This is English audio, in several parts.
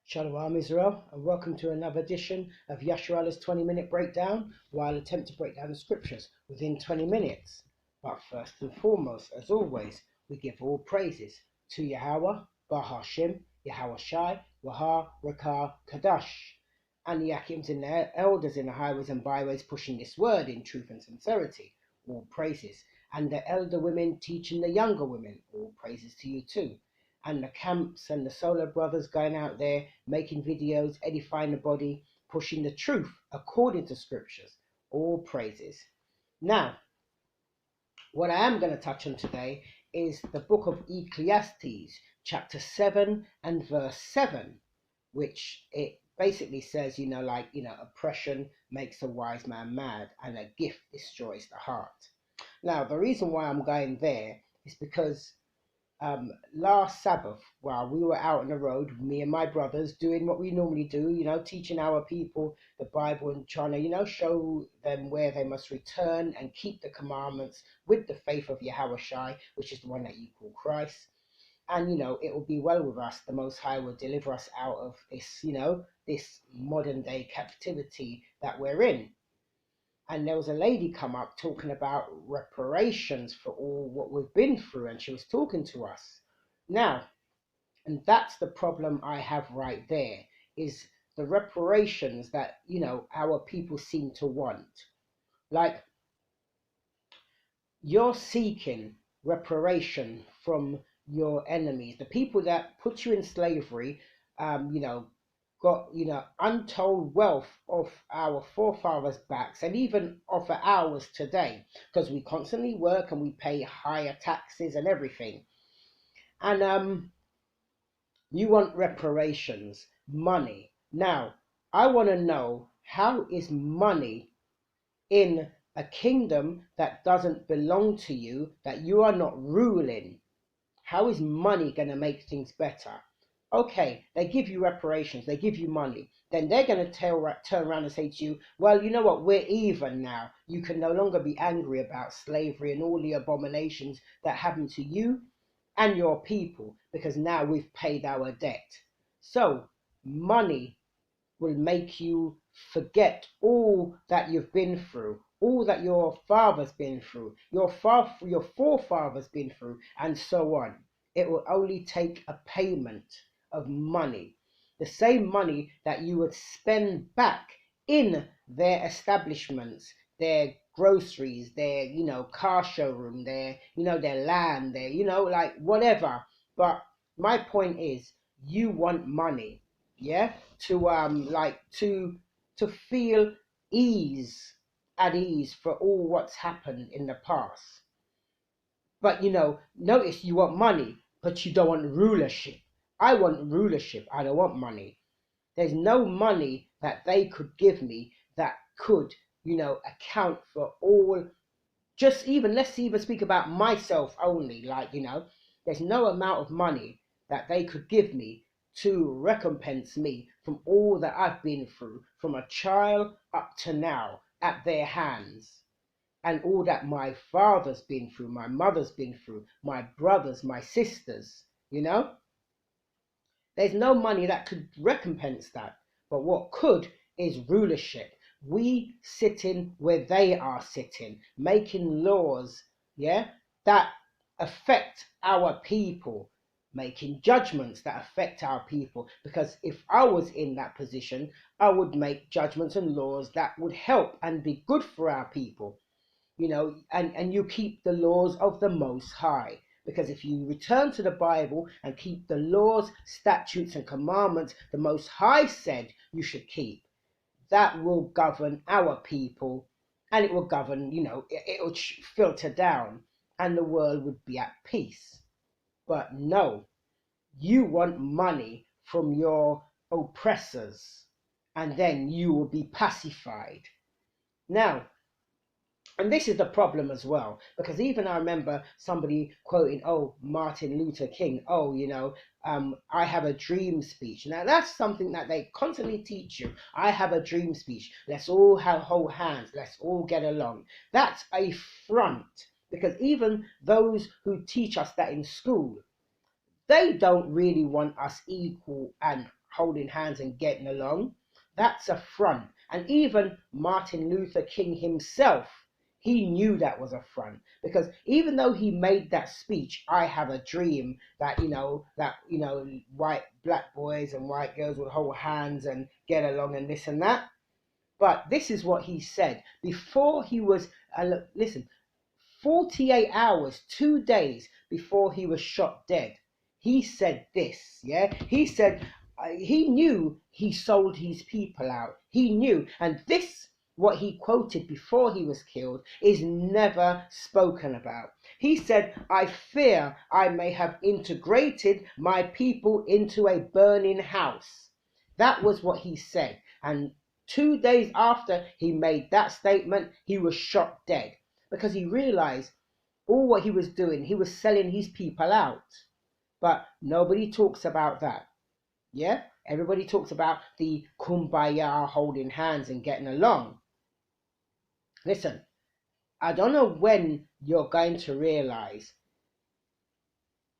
Shalom Israel, and welcome to another edition of Yasharalah's 20-minute breakdown, where I'll attempt to break down the scriptures within 20 minutes. But first and foremost, as always, we give all praises to Yahweh, Bahashim, Yahweh Shai, Wahar, Rakah, Kadash, and the Akims and their elders in the highways and byways pushing this word in truth and sincerity. All praises. And the elder women teaching the younger women. All praises to you too. And the camps and the Solar Brothers going out there making videos, edifying the body, pushing the truth according to scriptures. All praises. Now, what I am going to touch on today is the book of Ecclesiastes, chapter 7 and verse 7, which it basically says, oppression makes a wise man mad and a gift destroys the heart. Now, the reason why I'm going there is because last Sabbath, while we were out on the road, me and my brothers doing what we normally do, teaching our people the Bible and trying to, show them where they must return and keep the commandments with the faith of Yahweh Shai, which is the one that you call Christ. And, it will be well with us. The Most High will deliver us out of this, this modern day captivity that we're in. And there was a lady come up talking about reparations for all what we've been through, and she was talking to us. Now, and that's the problem I have right there, is the reparations that, our people seem to want. Like, you're seeking reparation from your enemies, the people that put you in slavery, got untold wealth off our forefathers' backs and even off of ours today, because we constantly work and we pay higher taxes and everything. And you want reparations, money. Now, I want to know, how is money in a kingdom that doesn't belong to you, that you are not ruling? How is money going to make things better? Okay, they give you reparations, they give you money. Then they're going to turn around and say to you, well, you know what, we're even now. You can no longer be angry about slavery and all the abominations that happened to you and your people, because now we've paid our debt. So money will make you forget all that you've been through, all that your father's been through, your forefathers been through, and so on. It will only take a payment of money, the same money that you would spend back in their establishments, their groceries, their car showroom, their their land, their like whatever. But my point is, you want money, yeah, to feel at ease for all what's happened in the past. But notice you want money, but you don't want rulership. I want rulership. I don't want money. There's no money that they could give me that could, account for all. Let's even speak about myself only. There's no amount of money that they could give me to recompense me from all that I've been through, from a child up to now, at their hands. And all that my father's been through, my mother's been through, my brothers, my sisters, There's no money that could recompense that. But what could is rulership. We sitting where they are sitting, making laws, that affect our people, making judgments that affect our people. Because if I was in that position, I would make judgments and laws that would help and be good for our people. And you keep the laws of the Most High. Because if you return to the Bible and keep the laws, statutes, and commandments the Most High said you should keep, that will govern our people, and it will govern, it will filter down, and the world would be at peace. But no, you want money from your oppressors, and then you will be pacified. Now, and this is the problem as well, because even I remember somebody quoting, Martin Luther King, I have a dream speech. Now that's something that they constantly teach you. I have a dream speech. Let's all hold hands. Let's all get along. That's a front, because even those who teach us that in school, they don't really want us equal and holding hands and getting along. That's a front. And even Martin Luther King himself, he knew that was a front, because even though he made that speech, I have a dream that, white black boys and white girls would hold hands and get along and this and that. But this is what he said before he was, listen, 48 hours, 2 days before he was shot dead. He said this, yeah? He said, he knew he sold his people out. He knew. And this, what he quoted before he was killed, is never spoken about. He said, I fear I may have integrated my people into a burning house. That was what he said. And 2 days after he made that statement, he was shot dead, because he realized all what he was doing, he was selling his people out. But nobody talks about that. Yeah? Everybody talks about the kumbaya, holding hands and getting along. Listen, I don't know when you're going to realize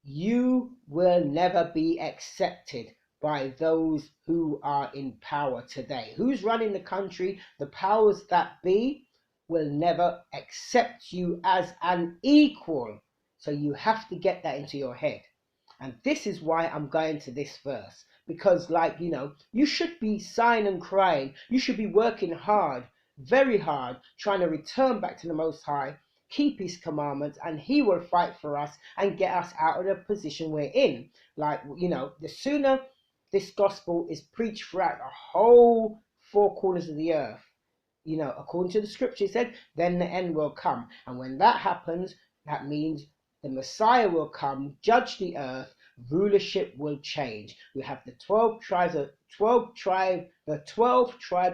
you will never be accepted by those who are in power today. Who's running the country? The powers that be will never accept you as an equal. So you have to get that into your head. And this is why I'm going to this verse. Because, you should be sighing and crying. You should be working hard, very hard, trying to return back to the Most High, keep his commandments, and he will fight for us and get us out of the position we're in. The sooner this gospel is preached throughout the whole four corners of the earth, according to the scripture, it said, then the end will come. And when that happens, that means the Messiah will come, judge the earth, rulership will change. We have the 12 tribes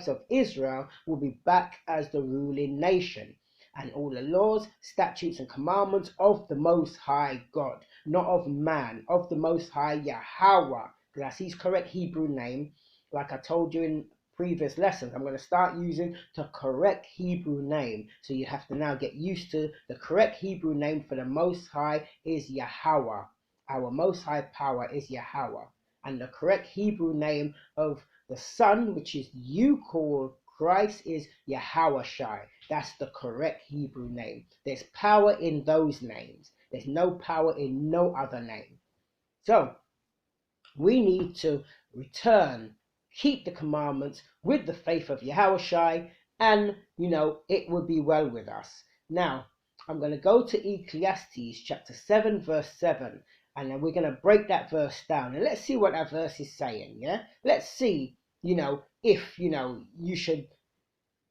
of Israel will be back as the ruling nation. And all the laws, statutes, and commandments of the Most High God, not of man, of the Most High Yahweh. That's his correct Hebrew name. Like I told you in previous lessons, I'm going to start using the correct Hebrew name. So you have to now get used to the correct Hebrew name for the Most High is Yahweh. Our Most High power is Yahweh. And the correct Hebrew name of the Son, which is you call Christ, is Yahawashi. That's the correct Hebrew name. There's power in those names. There's no power in no other name. So we need to return, keep the commandments with the faith of Yahawashi, and it will be well with us. Now I'm going to go to Ecclesiastes chapter 7 verse 7, and then we're going to break that verse down, and let's see what that verse is saying. Yeah, let's see if you should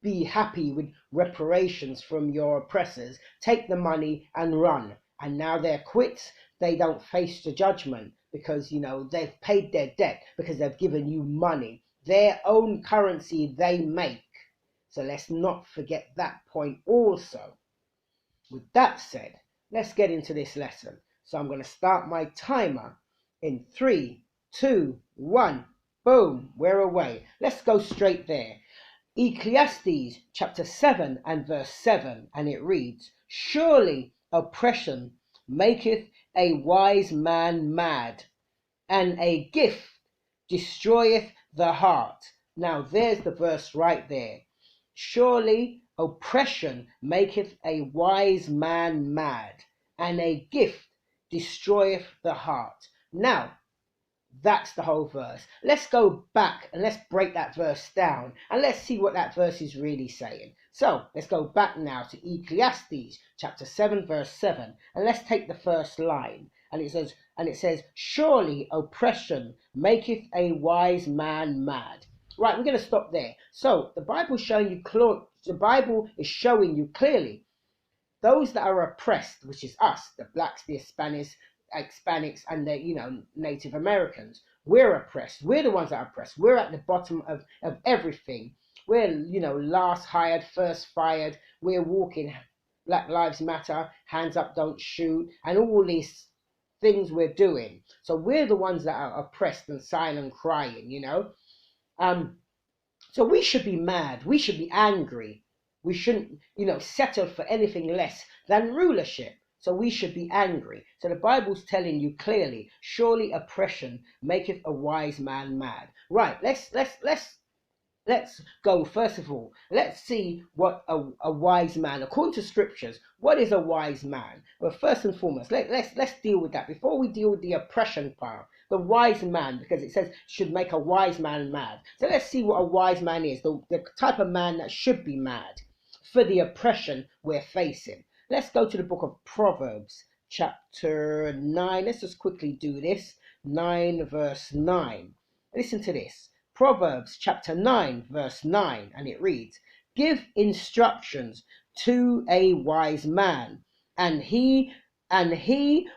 be happy with reparations from your oppressors, take the money and run, and now they're quits. They don't face the judgment because they've paid their debt, because they've given you money, their own currency they make. So let's not forget that point also. With that said, let's get into this lesson. So I'm going to start my timer in 3, 2, 1. Boom, we're away. Let's go straight there. Ecclesiastes chapter 7 and verse 7, and it reads, surely oppression maketh a wise man mad, and a gift destroyeth the heart. Now there's the verse right there. Surely oppression maketh a wise man mad, and a gift destroyeth the heart. Now that's the whole verse. Let's go back and let's break that verse down, and let's see what that verse is really saying. So let's go back now to Ecclesiastes chapter 7 verse 7, and let's take the first line. And it says, surely oppression maketh a wise man mad. Right, we're going to stop there. So the Bible is showing you clearly those that are oppressed, which is us, the blacks, the Hispanics, and the Native Americans. We're oppressed. We're the ones that are oppressed. We're at the bottom of everything. We're last hired, first fired. We're walking Black Lives Matter, hands up, don't shoot, and all these things we're doing. So we're the ones that are oppressed and sighing and crying. So we should be mad. We should be angry. We shouldn't settle for anything less than rulership. So we should be angry. So the Bible's telling you clearly, surely oppression maketh a wise man mad. Right, let's go. First of all, let's see what a wise man, according to scriptures, what is a wise man? Well, first and foremost, let's deal with that before we deal with the oppression part. The wise man, because it says should make a wise man mad. So let's see what a wise man is, the type of man that should be mad for the oppression we're facing. Let's go to the book of Proverbs, chapter 9. Let's just quickly do this. 9 verse 9. Listen to this. Proverbs chapter 9 verse 9, and it reads, give instructions to a wise man, and he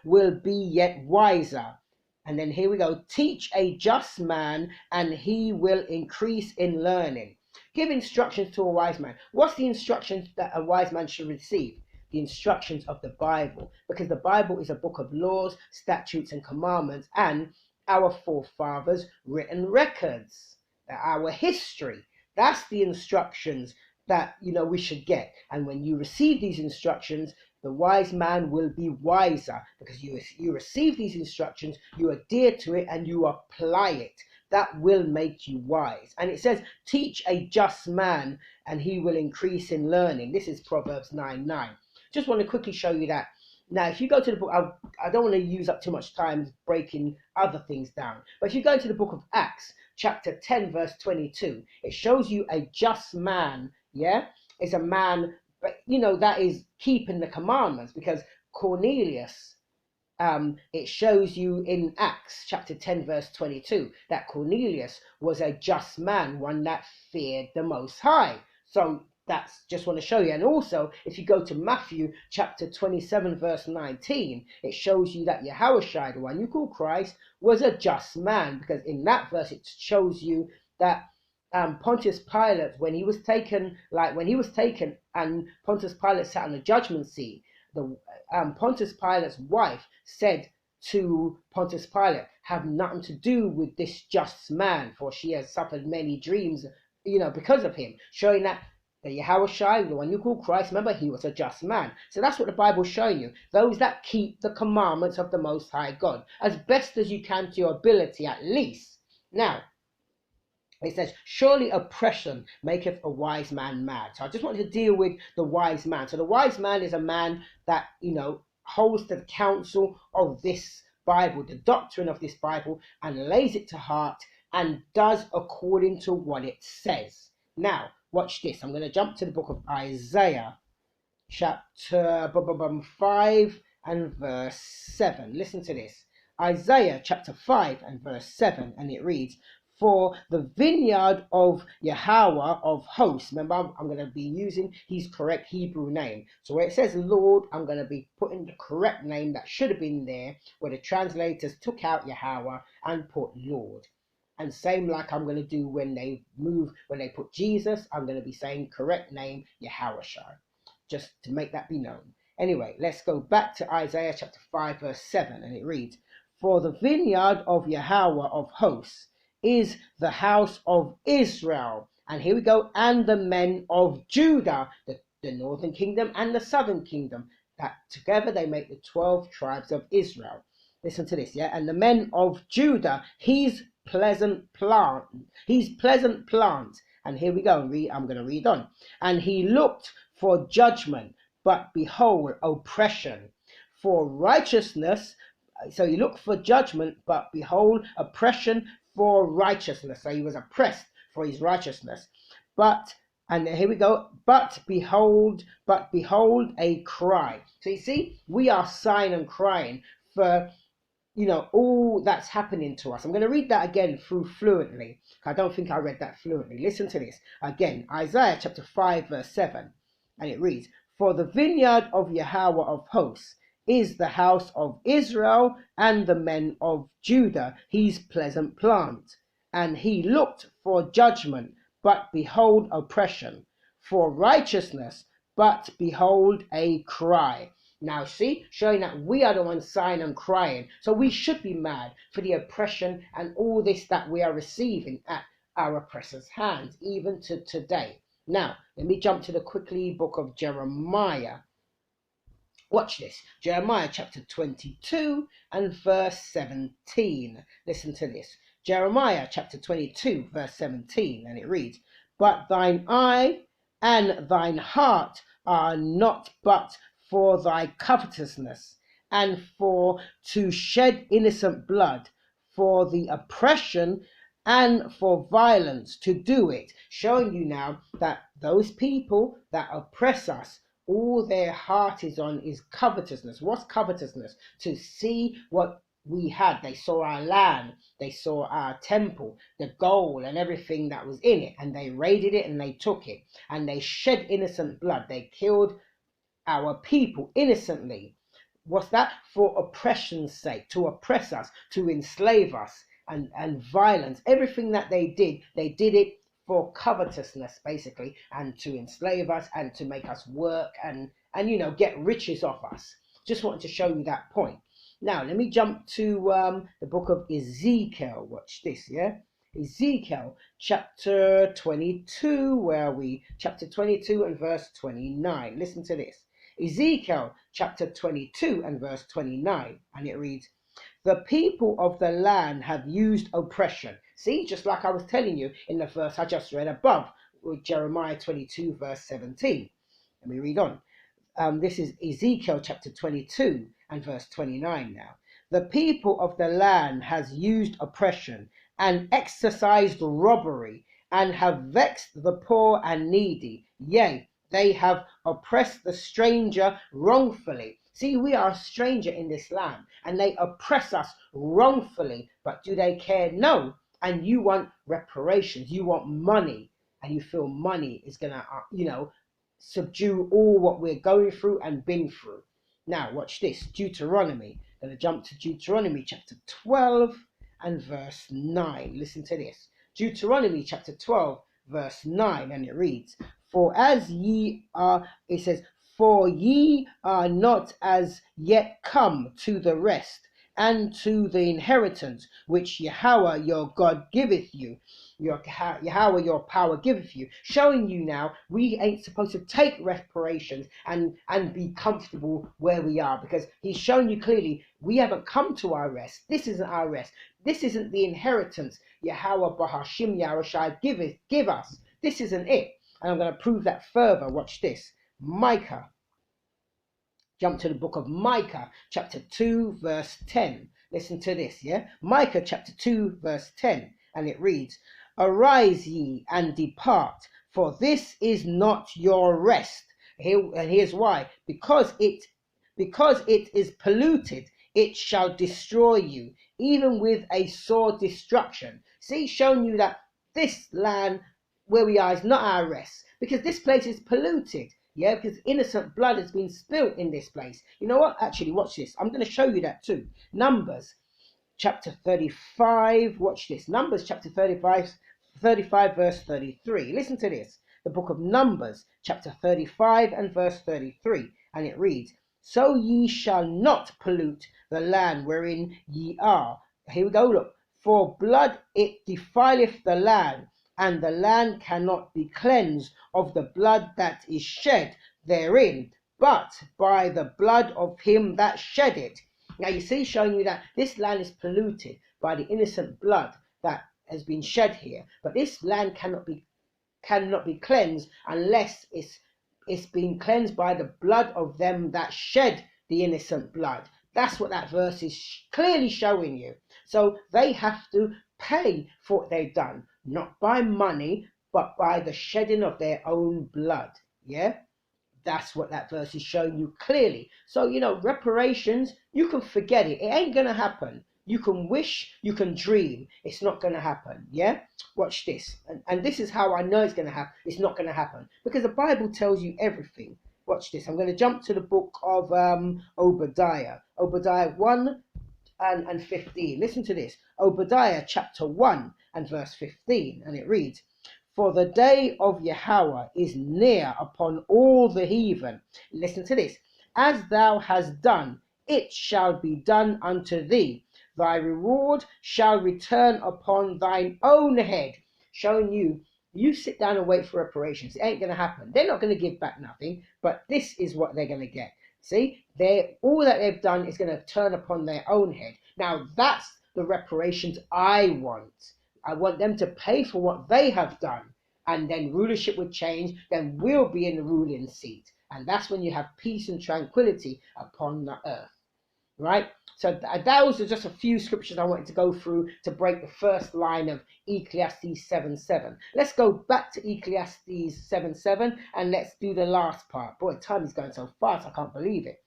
will be yet wiser. And then here we go, teach a just man, and he will increase in learning. Give instructions to a wise man. What's the instructions that a wise man should receive? The instructions of the Bible, because the Bible is a book of laws, statutes, and commandments, and our forefathers' written records, our history. That's the instructions that we should get. And when you receive these instructions, the wise man will be wiser, because you receive these instructions, you adhere to it, and you apply it. That will make you wise. And it says, teach a just man, and he will increase in learning. This is Proverbs 9:9. Just want to quickly show you that. Now, if you go to the book, I don't want to use up too much time breaking other things down. But if you go into the book of Acts, chapter 10, verse 22, it shows you a just man, is a man, that is keeping the commandments. Because Cornelius, it shows you in Acts chapter 10, verse 22, that Cornelius was a just man, one that feared the Most High. So that's just want to show you. And also, if you go to Matthew chapter 27 verse 19, it shows you that Yahushua, the one you call Christ, was a just man, because in that verse it shows you that Pontius Pilate, when he was taken and Pontius Pilate sat on the judgment seat, the Pontius Pilate's wife said to Pontius Pilate, have nothing to do with this just man, for she has suffered many dreams, because of him, showing that the Yahushua, the one you call Christ, remember, he was a just man. So that's what the Bible's showing you. Those that keep the commandments of the Most High God, as best as you can to your ability, at least. Now, it says, surely oppression maketh a wise man mad. So I just wanted to deal with the wise man. So the wise man is a man that, holds to the counsel of this Bible, the doctrine of this Bible, and lays it to heart and does according to what it says. Now, watch this. I'm going to jump to the book of Isaiah, chapter 5 and verse 7. Listen to this. Isaiah chapter 5 and verse 7, and it reads, for the vineyard of Yahweh of hosts. Remember, I'm going to be using his correct Hebrew name. So where it says Lord, I'm going to be putting the correct name that should have been there, where the translators took out Yahweh and put Lord. And same like I'm going to do when they put Jesus, I'm going to be saying correct name, Yahushua, just to make that be known. Anyway, let's go back to Isaiah chapter 5 verse 7, and it reads, for the vineyard of Yahweh of hosts is the house of Israel. And here we go, and the men of Judah, the northern kingdom and the southern kingdom, that together they make the 12 tribes of Israel. Listen to this, and the men of Judah, he's pleasant plant. And here we go, I'm going to read on. And he looked for judgment, but behold, oppression. For righteousness, so he looked for judgment, but behold, oppression for righteousness. So he was oppressed for his righteousness. And here we go, but behold a cry. So you see, we are sighing and crying for all that's happening to us. I'm going to read that again through fluently. I don't think I read that fluently. Listen to this. Again, Isaiah chapter 5 verse 7. And it reads, for the vineyard of Yahweh of hosts is the house of Israel, and the men of Judah his pleasant plant. And he looked for judgment, but behold oppression. For righteousness, but behold a cry. Now see, showing that we are the ones sighing and crying. So we should be mad for the oppression and all this that we are receiving at our oppressors' hands, even to today. Now, let me jump to the quickly book of Jeremiah. Watch this. Jeremiah chapter 22 and verse 17. Listen to this. Jeremiah chapter 22 verse 17, and it reads, "But thine eye and thine heart are not but for thy covetousness, and for to shed innocent blood, for the oppression and for violence to do it." Showing you now that those people that oppress us, all their heart is on is covetousness. What's covetousness? To see what we had. They saw our land, they saw our temple, the gold and everything that was in it, and they raided it and they took it, and they shed innocent blood. They killed our people innocently. What's that? For oppression's sake, to oppress us, to enslave us, and violence. Everything that they did it for covetousness, basically, and to enslave us and to make us work and get riches off us. Just wanted to show you that point. Now let me jump to the book of Ezekiel. Watch this, yeah. Ezekiel chapter 22, where we chapter 22 and verse 29. Listen to this. Ezekiel chapter 22 and verse 29, and it reads, "The people of the land have used oppression." See, just like I was telling you in the verse I just read above, with Jeremiah 22 verse 17. Let me read on. This is Ezekiel chapter 22 and verse 29 now. "The people of the land has used oppression and exercised robbery, and have vexed the poor and needy. Yea, they have oppressed the stranger wrongfully." See, we are a stranger in this land, and they oppress us wrongfully. But do they care? No. And you want reparations, you want money, and you feel money is gonna, subdue all what we're going through and been through. Now, watch this. Deuteronomy. I'm gonna jump to Deuteronomy chapter 12 and verse 9. Listen to this. Deuteronomy chapter 12 verse 9, and it reads, "For as ye are," it says, "For ye are not as yet come to the rest and to the inheritance which Yahweh your God giveth you." Yahweh your power giveth you. Showing you now we ain't supposed to take reparations and be comfortable where we are, because he's shown you clearly we haven't come to our rest. This isn't our rest. This isn't the inheritance Yahweh Bahashim Yahushai give us. This isn't it. And I'm going to prove that further. Watch this. Micah. Jump to the book of Micah, chapter 2, verse 10. Listen to this, yeah? Micah, chapter 2, verse 10. And it reads, "Arise ye and depart, for this is not your rest." And here's why. Because it is polluted, it shall destroy you, even with a sore destruction. See, showing you that this land where we are is not our rest, because this place is polluted. Yeah, because innocent blood has been spilt in this place. You know what? Actually, watch this. I'm going to show you that too. Numbers chapter 35. Watch this. Numbers chapter 35 verse 33. Listen to this. The book of Numbers chapter 35 and verse 33. And it reads, "So ye shall not pollute the land wherein ye are." Here we go, look. "For blood it defileth the land, and the land cannot be cleansed of the blood that is shed therein, but by the blood of him that shed it." Now you see, showing you that this land is polluted by the innocent blood that has been shed here. But this land cannot be cleansed unless it's been cleansed by the blood of them that shed the innocent blood. That's what that verse is clearly showing you. So they have to pay for what they've done, not by money, but by the shedding of their own blood. Yeah, that's what that verse is showing you clearly. So, reparations, you can forget it. It ain't going to happen. You can wish, you can dream. It's not going to happen. Yeah, watch this. And this is how I know it's going to happen. It's not going to happen, because the Bible tells you everything. Watch this. I'm going to jump to the book of Obadiah 1 and 15. Listen to this. Obadiah chapter 1 and verse 15, and it reads, "For the day of Yahweh is near upon all the heathen." Listen to this. "As thou hast done, it shall be done unto thee. Thy reward shall return upon thine own head." Showing you sit down and wait for reparations. It ain't going to happen. They're not going to give back nothing, but this is what they're going to get. See, all that they've done is going to turn upon their own head. Now, that's the reparations I want. I want them to pay for what they have done. And then rulership would change. Then we'll be in the ruling seat. And that's when you have peace and tranquility upon the earth. Right? So those are just a few scriptures I wanted to go through to break the first line of Ecclesiastes 7:7. Let's go back to Ecclesiastes 7:7 and let's do the last part. Boy, time is going so fast, I can't believe it.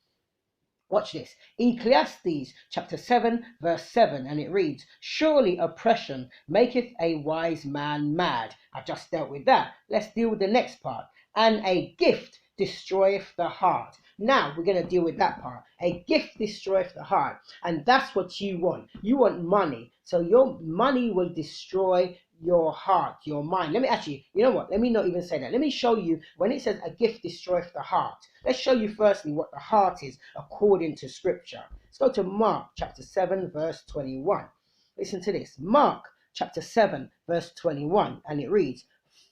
Watch this. Ecclesiastes chapter 7 verse 7, and it reads, surely oppression maketh a wise man mad. I've just dealt with that. Let's deal with the next part. And a gift destroyeth the heart. Now we're going to deal with that part. A gift destroyeth the heart. And that's what you want. You want money. So your money will destroy your heart, your mind. Let me actually, you know what? Let me not even say that. Let me show you when it says a gift destroyeth the heart. Let's show you firstly what the heart is according to scripture. Let's go to Mark chapter 7 verse 21. Listen to this. Mark chapter 7 verse 21, and it reads,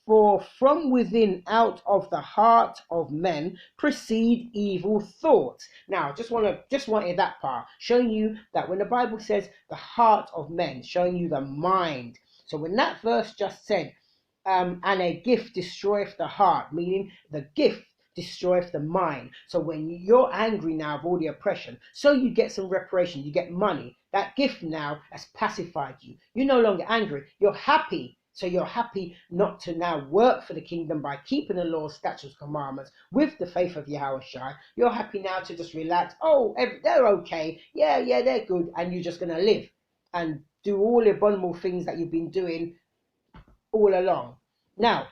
for from within out of the heart of men proceed evil thoughts. Now, just wanted that part, showing you that when the Bible says the heart of men, showing you the mind. So when that verse just said, and a gift destroyeth the heart, meaning the gift destroyeth the mind. So when you're angry now of all the oppression, so you get some reparation, you get money. That gift now has pacified you. You're no longer angry. You're happy. So you're happy not to now work for the kingdom by keeping the law, statutes, commandments with the faith of Yahweh Shai. You're happy now to just relax. Oh, they're okay. Yeah, they're good. And you're just going to live and do all the abominable things that you've been doing all along. Now,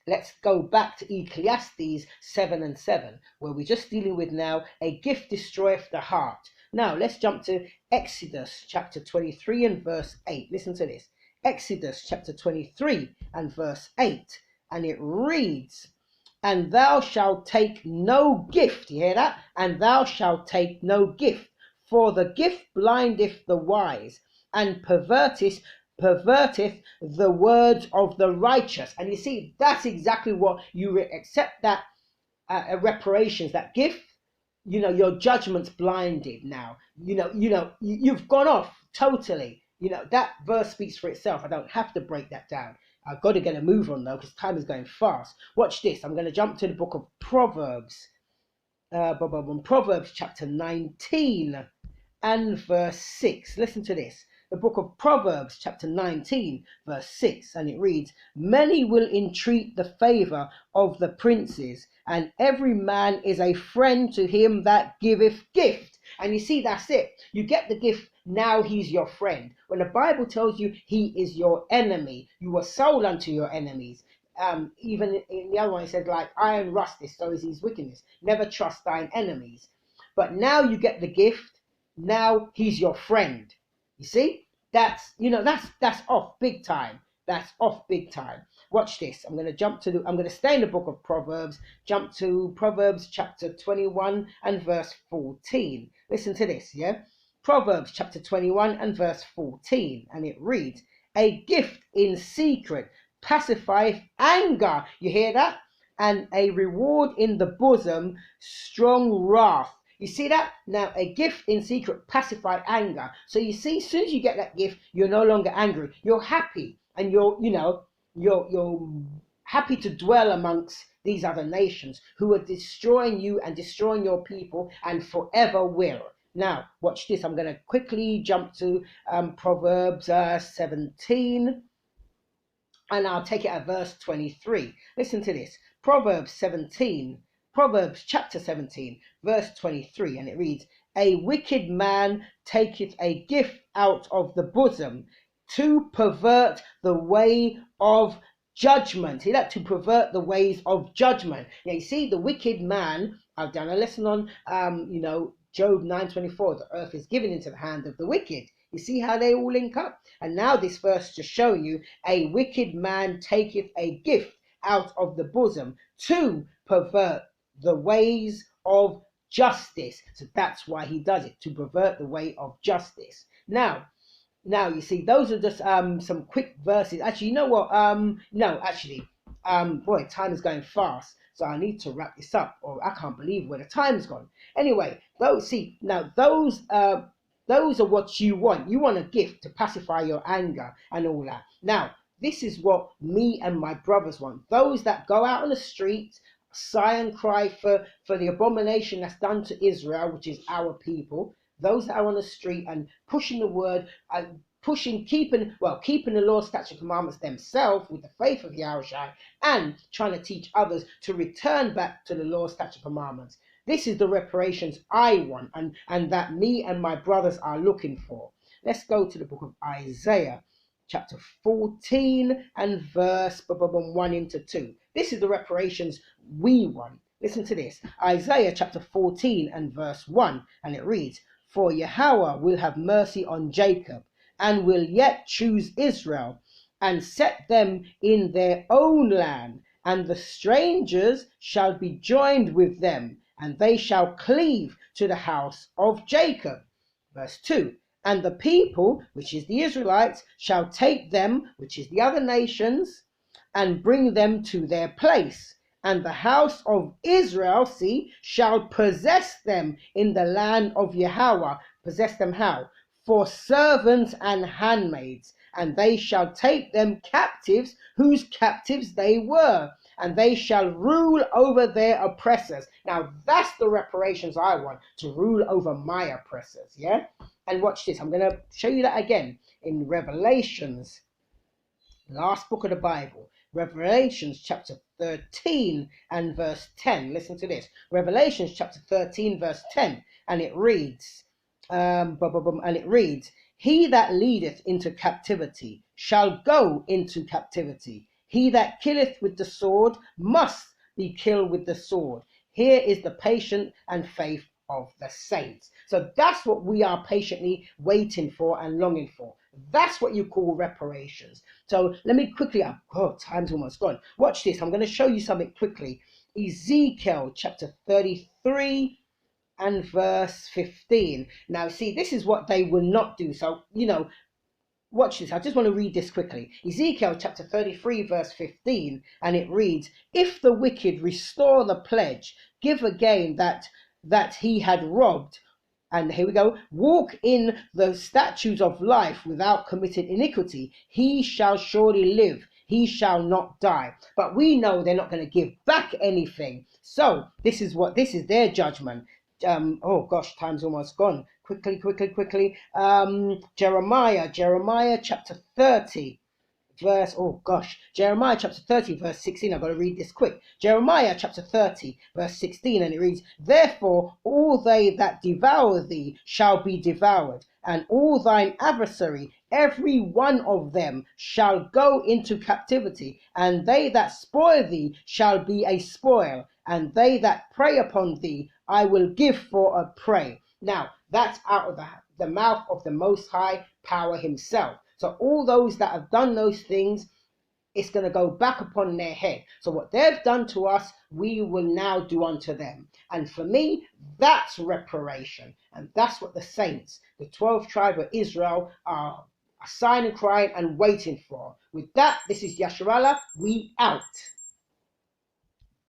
let's go back to Ecclesiastes 7 and 7, where we're just dealing with now a gift destroyeth the heart. Now, let's jump to Exodus chapter 23 and verse 8. Listen to this. Exodus chapter 23 and verse 8, and it reads, and thou shalt take no gift. You hear that? And thou shalt take no gift, for the gift blindeth the wise, and perverteth the words of the righteous. And you see, that's exactly what you accept, that reparations, that gift. Your judgment's blinded now. You've gone off totally. That verse speaks for itself. I don't have to break that down. I've got to get a move on though, because time is going fast. Watch this. I'm going to jump to the book of Proverbs. Proverbs chapter 19 and verse 6. Listen to this. The book of Proverbs chapter 19 verse 6, and it reads, many will entreat the favor of the princes, and every man is a friend to him that giveth gift. And you see, that's it. You get the gift, now he's your friend. When the Bible tells you he is your enemy, you were sold unto your enemies. Even in the other one, it said, like iron rusteth, so is his wickedness. Never trust thine enemies. But now you get the gift, now he's your friend. You see, that's off big time. That's off big time. Watch this. I'm going to stay in the book of Proverbs, jump to Proverbs chapter 21 and verse 14. Listen to this, yeah? Proverbs chapter 21 and verse 14, and it reads, a gift in secret pacifieth anger. You hear that? And a reward in the bosom, strong wrath. You see that? Now, a gift in secret pacifies anger. So you see, as soon as you get that gift, you're no longer angry. You're happy, and you're happy to dwell amongst these other nations who are destroying you and destroying your people and forever will. Now, watch this. I'm going to quickly jump to Proverbs 17, and I'll take it at verse 23. Listen to this. Proverbs chapter 17, verse 23, and it reads, a wicked man taketh a gift out of the bosom to pervert the way of judgment. See that? To pervert the ways of judgment. Now, you see, the wicked man, I've done a lesson on, Job 9:24, the earth is given into the hand of the wicked. You see how they all link up? And now this verse just showing you, a wicked man taketh a gift out of the bosom to pervert the ways of justice. So that's why he does it, to pervert the way of justice. Now you see, those are just some quick verses. Actually, you know what? Boy, time is going fast, so I need to wrap this up, or I can't believe where the time's gone. Anyway, those are what you want. You want a gift to pacify your anger and all that. Now, this is what me and my brothers want. Those that go out on the street, sigh and cry for the abomination that's done to Israel, which is our people. Those that are on the street and pushing the word, keeping the law, statute, commandments themselves with the faith of Yahushua, and trying to teach others to return back to the law, statute, commandments. This is the reparations I want, and that me and my brothers are looking for. Let's go to the book of Isaiah, chapter 14 and verse 1 into 2. This is the reparations we want. Listen to this. Isaiah chapter 14 and verse 1, and it reads, "For Yahweh will have mercy on Jacob, and will yet choose Israel, and set them in their own land, and the strangers shall be joined with them, and they shall cleave to the house of Jacob." Verse 2, "And the people, which is the Israelites, shall take them, which is the other nations, and bring them to their place. And the house of Israel, shall possess them in the land of Yahweh." Possess them how? "For servants and handmaids, and they shall take them captives, whose captives they were, and they shall rule over their oppressors." Now that's the reparations I want, to rule over my oppressors, yeah? And watch this, I'm going to show you that again in Revelations, last book of the Bible, Revelations chapter 13 and verse 10. Listen to this. Revelations chapter 13 verse 10, and it reads, "He that leadeth into captivity shall go into captivity. He that killeth with the sword must be killed with the sword. Here is the patience and faith of the saints." So that's what we are patiently waiting for and longing for. That's what you call reparations. So let me quickly, time's almost gone. Watch this. I'm going to show you something quickly. Ezekiel chapter 33 and verse 15. Now, see, this is what they will not do. So, watch this. I just want to read this quickly. Ezekiel chapter 33 verse 15, and it reads, "If the wicked restore the pledge, give again that he had robbed," and here we go, "walk in the statutes of life without committing iniquity, he shall surely live, he shall not die." But we know they're not going to give back anything. So this is their judgment. Time's almost gone. Quickly. Jeremiah chapter 30. Jeremiah chapter 30 verse 16. I've got to read this quick. Jeremiah chapter 30 verse 16, and it reads, "Therefore all they that devour thee shall be devoured, and all thine adversary, every one of them, shall go into captivity, and they that spoil thee shall be a spoil, and they that prey upon thee I will give for a prey." Now, that's out of the mouth of the Most High Power himself. So all those that have done those things, it's going to go back upon their head. So what they've done to us, we will now do unto them. And for me, that's reparation. And that's what the saints, the 12 tribes of Israel, are sighing and crying and waiting for. With that, this is Yasharallah. We out.